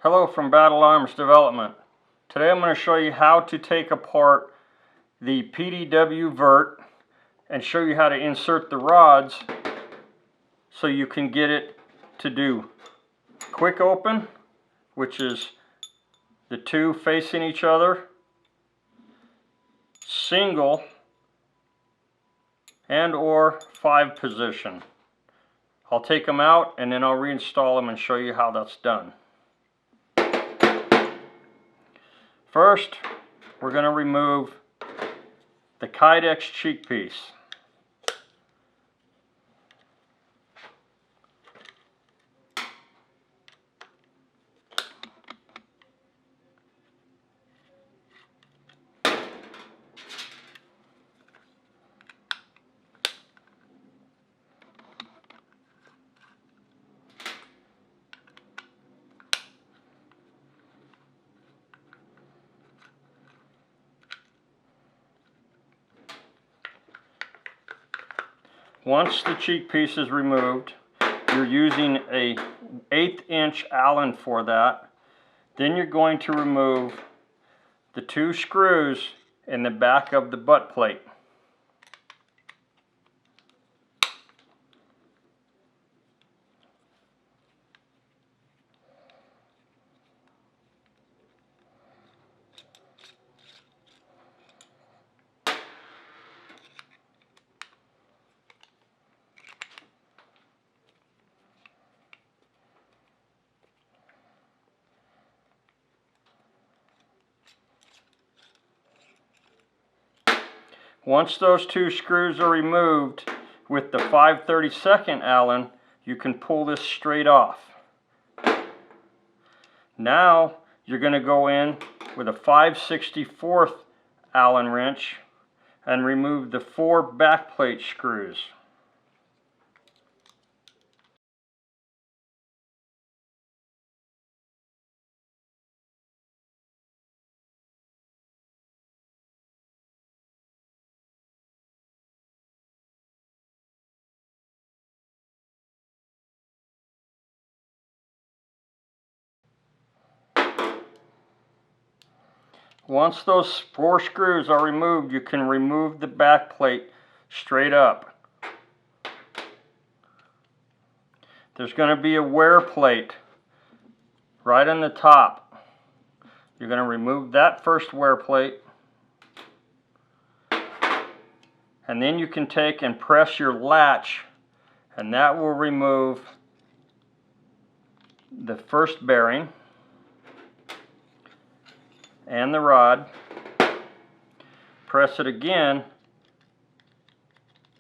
Hello from Battle Arms Development. Today I'm going to show you how to take apart the PDW vert and show you how to insert the rods so you can get it to do quick open, which is the two facing each other, single, and or 5 position. I'll take them out and then I'll reinstall them and show you how that's done. First, we're going to remove the Kydex cheek piece. Once the cheek piece is removed, you're using a 1/8 inch Allen for that. Then you're going to remove the 2 screws in the back of the butt plate. Once those 2 screws are removed with the 5/32 Allen, you can pull this straight off. Now you're going to go in with a 5/64 Allen wrench and remove the 4 backplate screws. Once those 4 screws are removed, you can remove the back plate straight up. There's going to be a wear plate right on the top. You're going to remove that first wear plate, and then you can take and press your latch, and that will remove the first bearing and the rod. Press it again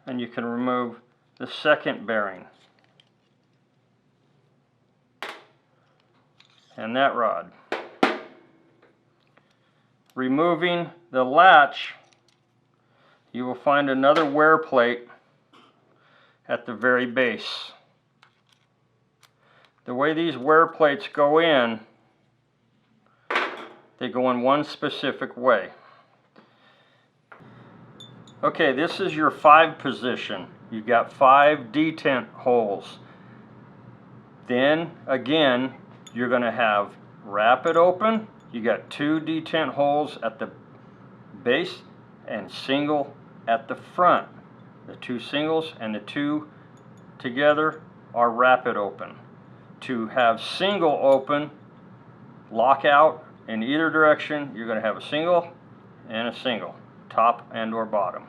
and you can remove the second bearing and that rod. Removing the latch, you will find another wear plate at the very base. The way these wear plates go in, they go in one specific way. Okay, this is your 5 position. You've got 5 detent holes. Then again, you're going to have rapid open. You got 2 detent holes at the base and single at the front. The 2 singles and the 2 together are rapid open. To have single open, lockout in either direction, you're going to have a single and a single, top and or bottom.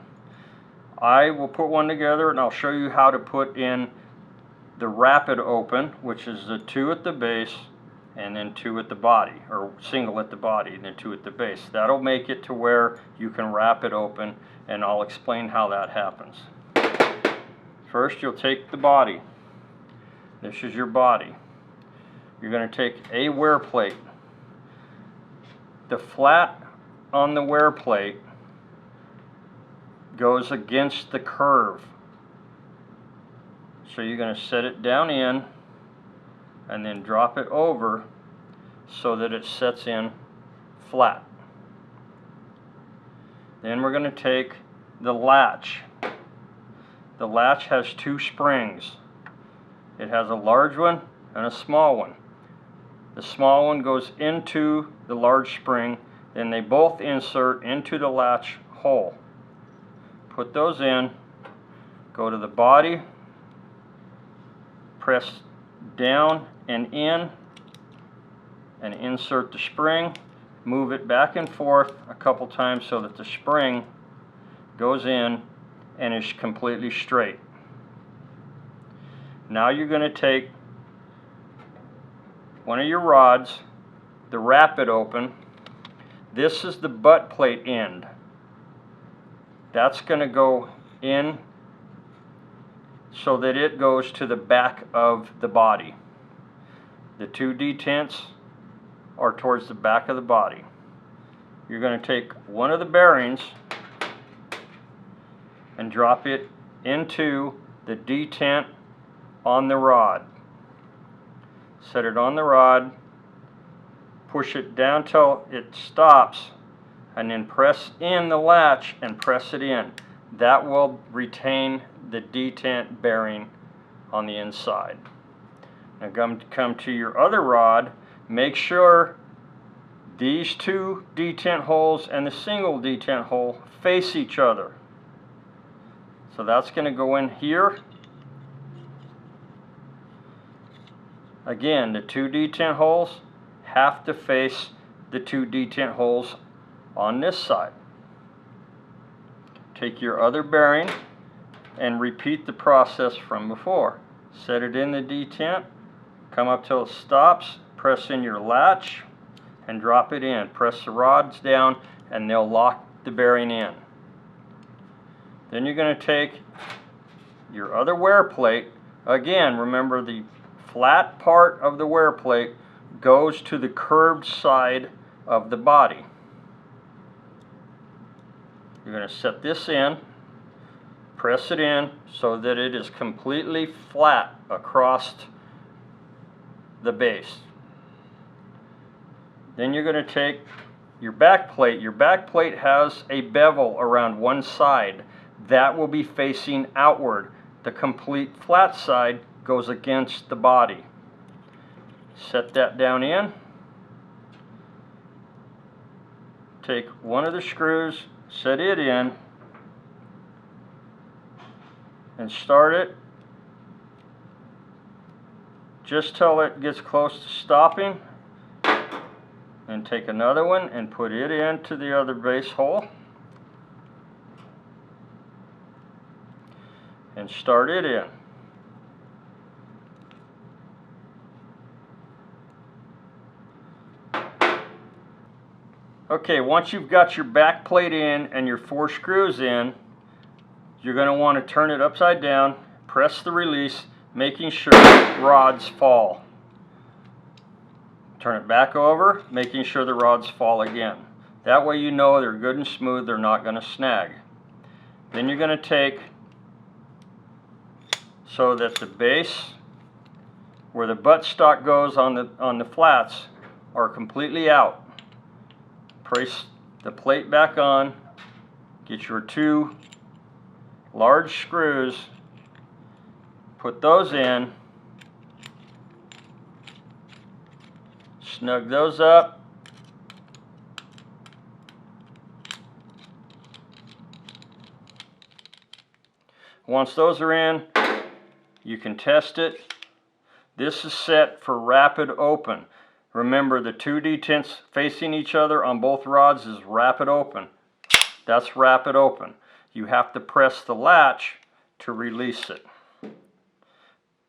I will put one together and I'll show you how to put in the rapid open, which is the 2 at the base and then 2 at the body, or single at the body and then 2 at the base. That'll make it to where you can rapid open, and I'll explain how that happens. First, you'll take the body. This is your body. You're going to take a wear plate. The flat on the wear plate goes against the curve. So you're going to set it down in and then drop it over so that it sets in flat. Then we're going to take the latch. The latch has 2 springs. It has a large one and a small one. The small one goes into the large spring, then they both insert into the latch hole. Put those in, go to the body, press down and in, and insert the spring. Move it back and forth a couple times so that the spring goes in and is completely straight. Now you're going to take one of your rods, the wrap it open. This is the butt plate end. That's going to go in so that it goes to the back of the body. The two detents are towards the back of the body. You're going to take one of the bearings and drop it into the detent on the rod. Set it on the rod, push it down till it stops, and then press in the latch and press it in. That will retain the detent bearing on the inside. Now come to your other rod. Make sure these two detent holes and the single detent hole face each other. So that's going to go in here. Again, the two detent holes have to face the two detent holes on this side. Take your other bearing and repeat the process from before. Set it in the detent, come up till it stops, press in your latch and drop it in. Press the rods down and they'll lock the bearing in. Then you're going to take your other wear plate. Again, remember the flat part of the wear plate goes to the curved side of the body. You're going to set this in, press it in so that it is completely flat across the base. Then you're going to take your back plate. Your back plate has a bevel around one side. That will be facing outward. The complete flat side goes against the body. Set that down in. Take one of the screws, set it in, and start it just till it gets close to stopping. Then take another one and put it into the other base hole and start it in. Okay, once you've got your back plate in and your 4 screws in, you're going to want to turn it upside down, press the release, making sure rods fall. Turn it back over, making sure the rods fall again. That way you know they're good and smooth, they're not going to snag. Then you're going to take so that the base where the buttstock goes on the flats are completely out. Press the plate back on, get your 2 large screws, put those in, snug those up, once those are in, you can test it. This is set for rapid open. Remember, the 2 detents facing each other on both rods is rapid open. That's rapid open. You have to press the latch to release it.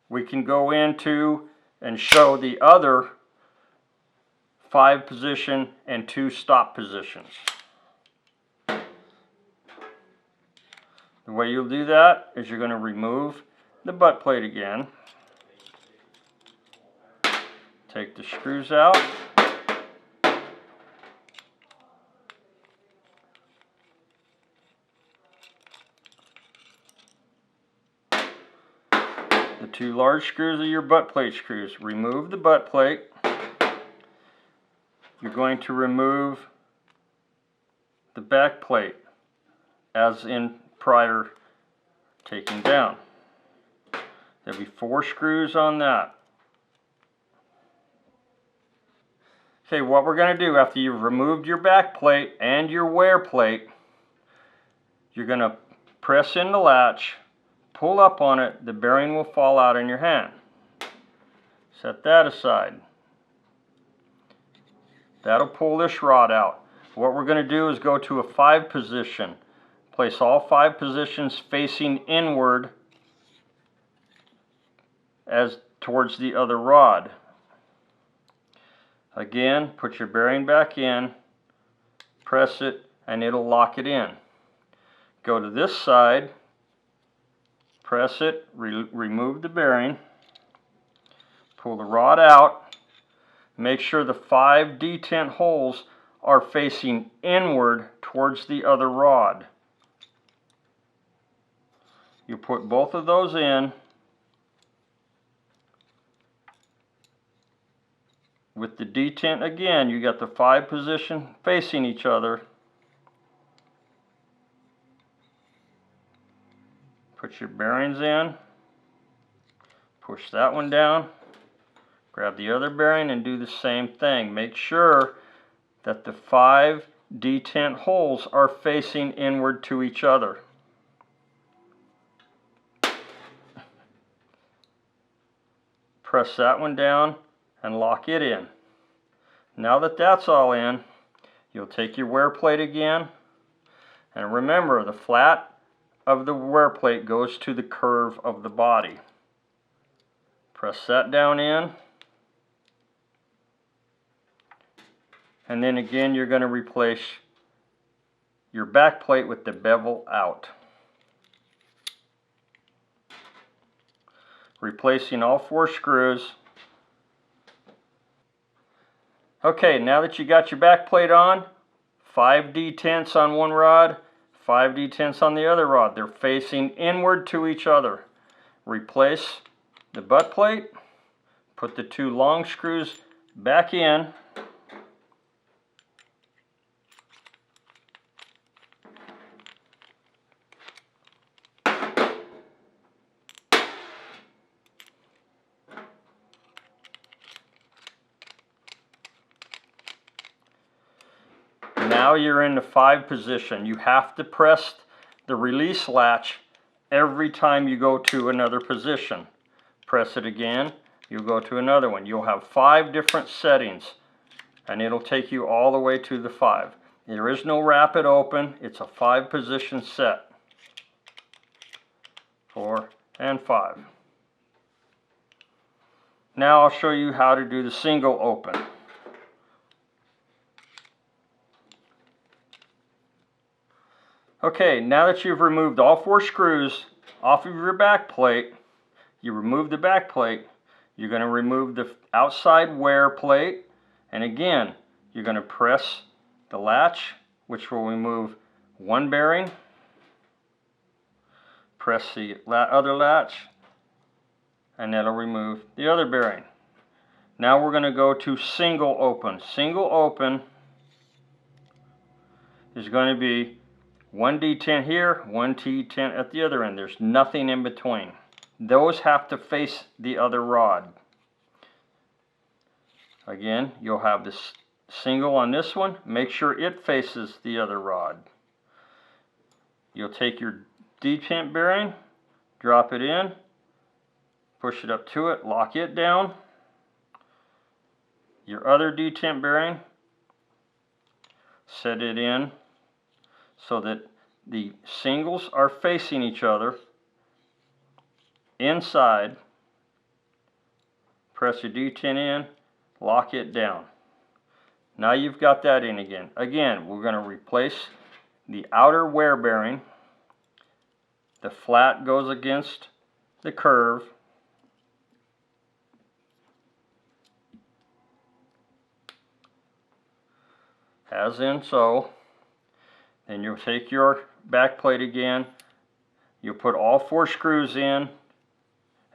We can go into and show the other 5 position and 2 stop positions. The way you'll do that is you're going to remove the butt plate again. Take the screws out. The 2 large screws are your butt plate screws. Remove the butt plate. You're going to remove the back plate as in prior taking down. There'll be 4 screws on that. Okay, what we're going to do after you've removed your back plate and your wear plate, you're going to press in the latch, pull up on it, the bearing will fall out in your hand. Set that aside. That'll pull this rod out. What we're going to do is go to a 5 position. Place all 5 positions facing inward as towards the other rod. Again, put your bearing back in, press it, and it'll lock it in. Go to this side, press it, remove the bearing, pull the rod out, make sure the 5 detent holes are facing inward towards the other rod. You put both of those in with the detent again. You got the 5 position facing each other. Put your bearings in, push that one down, grab the other bearing and do the same thing. Make sure that the 5 detent holes are facing inward to each other. Press that one down and lock it in. Now that that's all in, you'll take your wear plate again, and remember, the flat of the wear plate goes to the curve of the body. Press that down in, and then again you're going to replace your back plate with the bevel out. Replacing all 4 screws. Okay, now that you got your back plate on, 5 detents on one rod, 5 detents on the other rod. They're facing inward to each other. Replace the butt plate, put the 2 long screws back in, now you're in the 5 position. You have to press the release latch every time you go to another position. Press it again, you'll go to another one. You'll have 5 different settings, and it'll take you all the way to the 5. There is no rapid open, it's a 5 position set. 4 and 5. Now I'll show you how to do the single open. Okay, now that you've removed all 4 screws off of your back plate, you remove the back plate, you're going to remove the outside wear plate, and again, you're going to press the latch, which will remove 1 bearing, press the other latch, and that'll remove the other bearing. Now we're going to go to single open. Single open is going to be 1 detent here, 1 detent at the other end. There's nothing in between. Those have to face the other rod. Again, you'll have this single on this one. Make sure it faces the other rod. You'll take your detent bearing, drop it in, push it up to it, lock it down. Your other detent bearing, set it in so that the singles are facing each other inside. Press your detent in, lock it down. Now you've got that in again. Again, we're going to replace the outer wear bearing. The flat goes against the curve. As in so. Then you'll take your back plate again. You'll put all 4 screws in.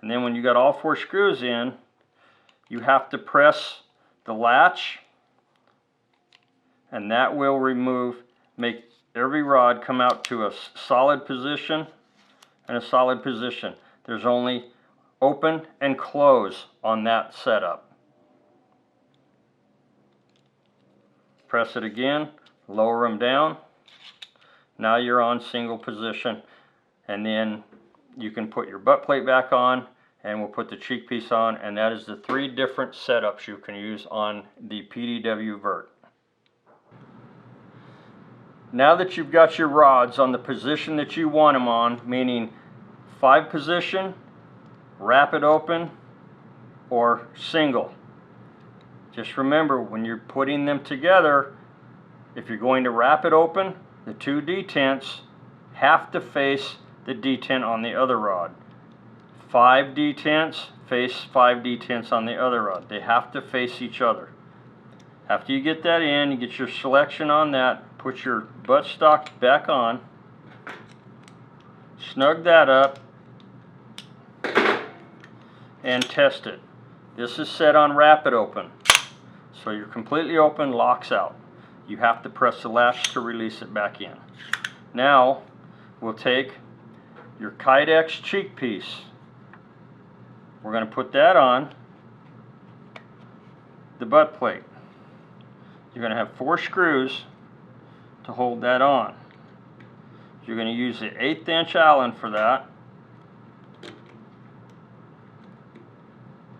And then when you got all 4 screws in, you have to press the latch, and that will make every rod come out to a solid position and a solid position. There's only open and close on that setup. Press it again, lower them down. Now you're on single position, and then you can put your butt plate back on, and we'll put the cheek piece on, and that is the 3 different setups you can use on the PDW vert. Now that you've got your rods on the position that you want them on, meaning 5 position, rapid open, or single, just remember when you're putting them together, if you're going to rapid open, the 2 detents have to face the detent on the other rod. 5 detents face 5 detents on the other rod. They have to face each other. After you get that in, you get your selection on that, put your buttstock back on, snug that up, and test it. This is set on rapid open, so you're completely open, locks out. You have to press the latch to release it back in. Now we'll take your Kydex cheek piece. We're going to put that on the butt plate. You're going to have 4 screws to hold that on. You're going to use the 1/8 inch Allen for that.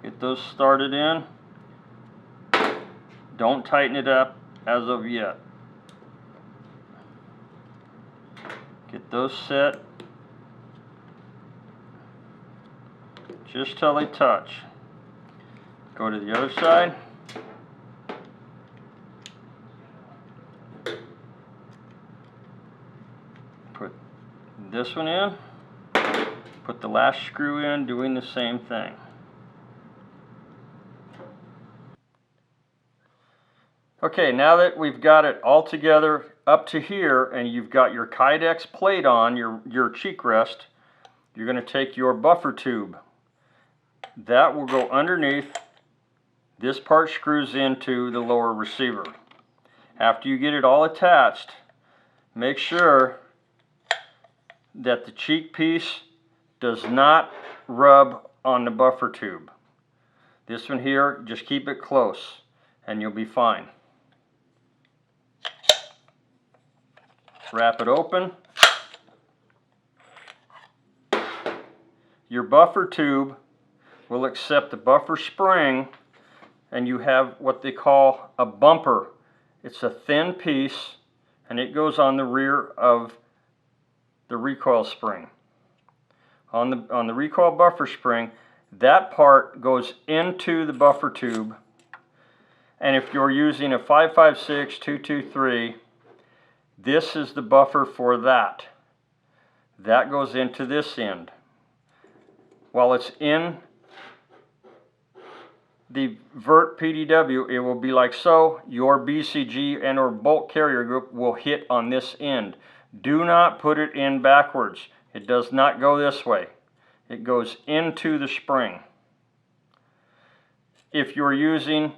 Get those started in. Don't tighten it up as of yet. Get those set just till they touch. Go to the other side. Put this one in. Put the last screw in, doing the same thing. Okay, now that we've got it all together up to here and you've got your Kydex plate on, your cheek rest, you're going to take your buffer tube. That will go underneath. This part screws into the lower receiver. After you get it all attached, make sure that the cheek piece does not rub on the buffer tube. This one here, just keep it close and you'll be fine. Wrap it open. Your buffer tube will accept the buffer spring, and you have what they call a bumper. It's a thin piece and it goes on the rear of the recoil spring. On the recoil buffer spring, that part goes into the buffer tube, and if you're using a 5.56 223, this is the buffer for that. That goes into this end. While it's in the VERT PDW, it will be like so. Your BCG and or bolt carrier group will hit on this end. Do not put it in backwards. It does not go this way. It goes into the spring. If you're using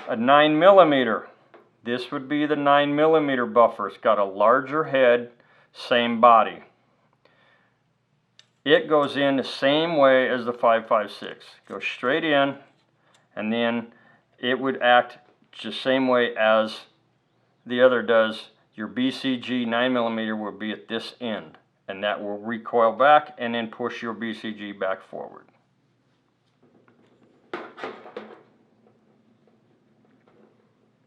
a 9mm, this would be the 9mm buffer. It's got a larger head, same body. It goes in the same way as the 5.56. Goes straight in, and then it would act the same way as the other does. Your BCG 9mm will be at this end, and that will recoil back and then push your BCG back forward.